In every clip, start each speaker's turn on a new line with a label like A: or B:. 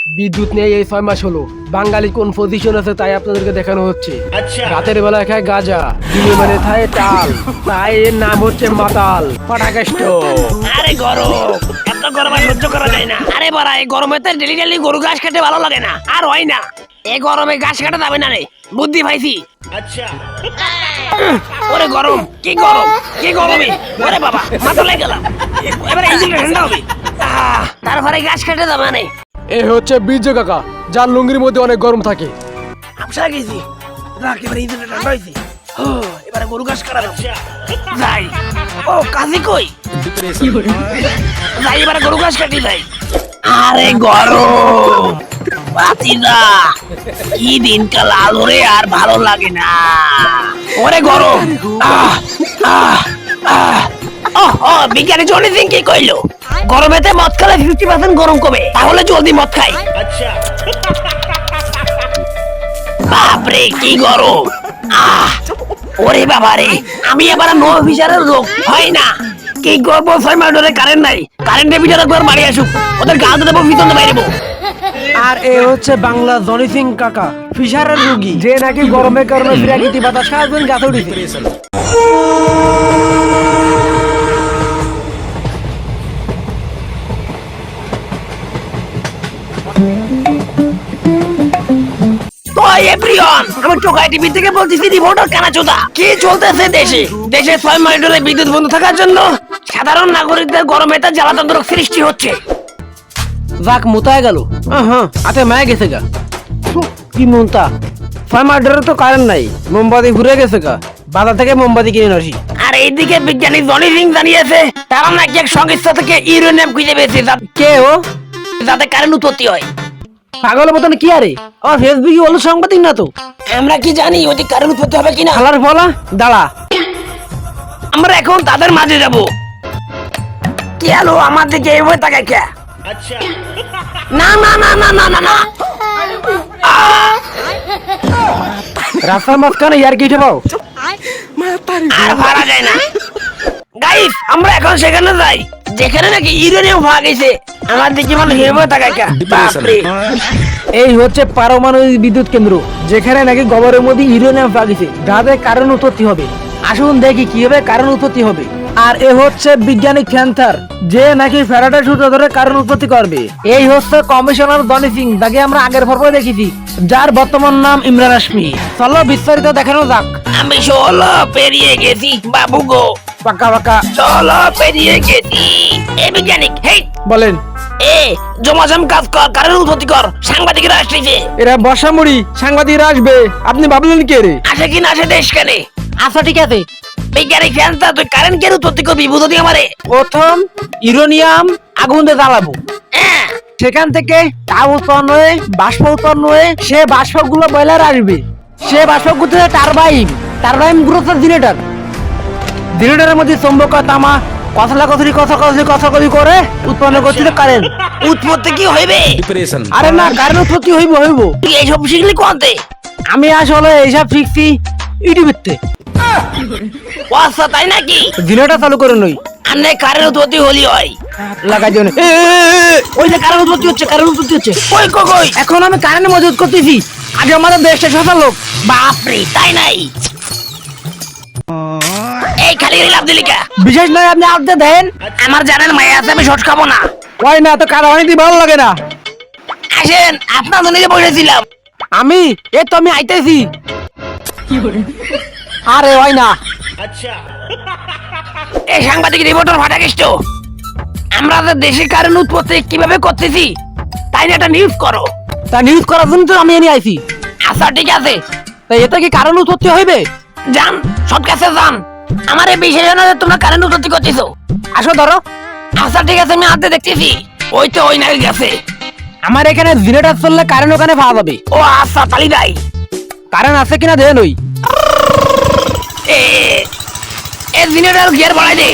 A: বিদ্যুৎ নেই এই 6 মাস হলো। বাঙালি কোন পজিশন আছে তাই আপনাদেরকে দেখানো হচ্ছে। রাতের বেলায় খায় গাঁজা, দিনে মানে খায় টাল, তাই এর নাম হচ্ছে মাতাল ফাটাকেষ্ট।
B: আরে গরম, এত গরমে সহ্য করা যায় না। আরে বাড়া, এই গরমে তো ডেলি ডেলি গরু ঘাস খেতে ভালো লাগে না, আর হয় না। এই গরমে ঘাস কাটা যাবে না রে, বুদ্ধি পাইছি। আচ্ছা ওরে গরম, কি গরম, কি গরমে, ওরে বাবা মাথা লেগে গেলাম। এবারে ইঞ্জিনটা ঠান্ডা হবে, তারপরে ঘাস কেটে যাবে না।
A: এ হচ্ছে বীর্য কাকা, যার লুঙ্গির মধ্যে অনেক গরম থাকে।
B: আমসা গেছি, রাখ এবারে ইঞ্জিনটা ঠান্ডা হয়েছে। এবারে গরু ঘাস কাটা যাই। ও কাজী কই যাই, এবারে গরু ঘাস কাটি যাই। আরে গরম বাতিদা, কি দিনকাল আলোরে, আর ভালো লাগে না। ওরে গরম, বিজ্ঞানী জনি সিং কি কইলো, গরমেতে মদ খেলে 50% গরম কমে, তাহলে জলদি মদ খাই। বাপরে কি গরম, ওরে বাবারে, আমি এবার নো অফিসারের লোক হয় না। কি করবো, 6 মাস ধরে কারেন্ট নাই, কারেন্টের ভিতরে একবার মারি আসুক, ওদের গা দেবো, ভিতরে বাইরেবো।
A: আর এ হচ্ছে বাংলা জনি সিং কাকা, ফিশারের রোগী, যে নাকি গরমের কারণে বিরাগিতি বাতাস সারাদিন গাছে উঠেছে।
B: আমি টোকাই টিভি থেকে বলতেছি, রিপোর্টার কানাচোদা, কি চলতেছে দেশে? দেশে 6 মাস ধরে বিদ্যুৎ বন্ধ থাকার জন্য সাধারণ নাগরিকদের গরমে তা জ্বালাতন্ত্র সৃষ্টি হচ্ছে।
A: যাক মুতায় গেল, হাতে মায়া গেছে গা। কি মুন্তা, 6 মাস ধরে তো কারেন্ট নাই, মোমবাতি ঘুরে গেছে গা, বাজার থেকে মোমবাতি কিনে আসি।
B: আর এইদিকে বিজ্ঞানী জনি সিং জানিয়েছে তারা নাকি এক সংস্থা থেকে ইউরেনিয়াম খুঁজে পেয়েছে,
A: কে ও?
B: যাতে কারেন্ট উৎপত্তি হয়।
A: পাগলের মতন কি আরে, আমার ফেসবুকে বলো সাংবাদিক না তো।
B: আমরা কি জানি ওই কারেন্ট উৎপত্তি হবে কিনা?
A: খালার বলা দাঁড়া,
B: আমরা এখন তাদের মাঝে যাব। কি হলো, আমার দিকে এভাবে তাকায় কে? না না না না না না না,
A: রাস্তার মাঝখানে ইয়ার কি পাও,
B: আর পারা যায় না। গাইস, আমরা এখন সেখানে যাই যেখানে নাকি ইউরেনিয়াম পাওয়া গেছে। আমার দিকে মানুষ এভাবে তাকায় কে? বাপরে,
A: এই হচ্ছে পারমাণবিক বিদ্যুৎ কেন্দ্র, যেখানে নাকি গোবরের মধ্যে ইউরেনিয়াম পাওয়া গেছে, যাতে কারণ উৎপত্তি হবে। আসুন দেখি কিভাবে কারণ উৎপত্তি হবে। আর এ হচ্ছে বিজ্ঞানিক ফ্যান্থার, যে নাকি ফ্যারাডে সূত্র ধরে কারণ উৎপত্তি করবে। এই হচ্ছে কমিশনার জনি সিং, যাকে আমরা আগের পর্বে দেখেছি, যার বর্তমান নাম ইমরান হাশমি। চলো বিস্তারিত দেখানো যাক।
B: আমি 16 পেরিয়ে গেছি বাবু গো,
A: পাকা পাকা
B: 16 পেরিয়ে গেছি। এই বিজ্ঞানিক, হেই
A: বলেন,
B: এ জমাজম কাজ কর, কারণ উৎপত্তি কর, সাংবাদিকরা আসছে।
A: এরা বর্ষামুড়ি, সাংবাদিকরা আসবে, আপনি ভাবলেন কে রে?
B: আসে কি না আসে দেশ কেনে?
A: আচ্ছা ঠিক আছে,
B: বিজ্ঞানিক ফ্যান্তা, তুই কারেন্ট কেন উৎপত্তি করবি বুঝতে আমারে?
A: প্রথম ইউরেনিয়াম আগুন দিয়ে জ্বালাবো, সেখান থেকে তাপ উৎপন্ন হয়ে বাষ্প উৎপন্ন হয়ে সে বাষ্পগুলো বয়লার আসবে, সে বাষ্পগুলো টারবাইন, টারবাইন গুলো জেনারেটর, জেনারেটরের মধ্যে চৌম্বক তামা কচলাকচলি করে উৎপন্ন করছিল কারেন্ট।
B: উৎপত্তি কি হইবে?
A: আরে না, কারেন্ট উৎপত্তি হইব।
B: তুই এইসব শিখলি কোনতে?
A: আমি আসলে এইসব শিখছি ইউটিউবেতে।
B: আচ্ছা তাই নাকি?
A: জেনারেটর চালু করে নই,
B: আনে কারেন্ট উৎপত্তি হলি হয়
A: লাগাই দিও না। ওই যে কারেন্ট উৎপত্তি হচ্ছে, কারেন্ট উৎপত্তি হচ্ছে।
B: কই কই কই,
A: এখন আমি কারেন্ট মজুত করতেছি, আগে আমাদের দেশটা সফল লোক।
B: বাপরে তাই নাই? এই খালি লাভ দিলি কা?
A: বিশেষ নয়, আপনি আনতে দেন।
B: আমার জানেন মায়া আছে, আমি শর্ট খাবো না।
A: ওই না তো কারো অনেক ভালো লাগে না।
B: আসেন, আপনার জন্য বসেছিলাম।
A: আমি এই তো আমি আইতেছি। আরে ওই না,
B: এই সাংবাদিক রিপোর্টার ফাটাকেষ্ট, আমরা দেশে কারেন্ট উৎপত্তি কিভাবে করতেছি তাই না একটা নিউজ করো।
A: তা নিউজ করার জন্য তো আমি এনে আইছি।
B: আচ্ছা ঠিক আছে,
A: তাই এটা কি কারণ উৎপত্তি হইবে?
B: যান সব কাছে যান, আমার এই বিষয় জানা যে তোমরা কারেন্ট উৎপত্তি করতেছো।
A: আসো ধরো।
B: আচ্ছা ঠিক আছে, আমি হাতে দেখতেছি, ওই তো ওই নাকি গেছে।
A: আমার এখানে জেনারেটর চললে কারেন্ট ওখানে পাওয়া যাবে।
B: ও আচ্ছা তালি দাই,
A: কারেন্ট আছে কিনা দেন। ওই
B: এ জেনারেটর গিয়ার বাড়াই দে।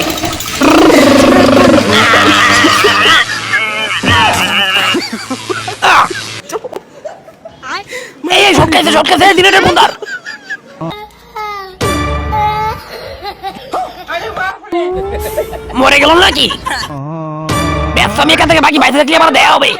B: এই সব কাছে জেনারেটর বন্দার। মরে গেল নাকি? ব্যবসা আমি এখান থেকে বাকি বাইরে থাকলে আমার দেয়া হবে।